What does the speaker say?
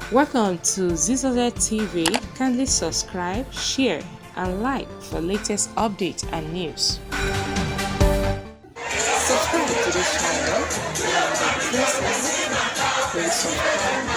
Welcome to Zisodel TV. Kindly subscribe, share, and like for latest updates and news. Subscribe to this channel and press the bell. Please subscribe.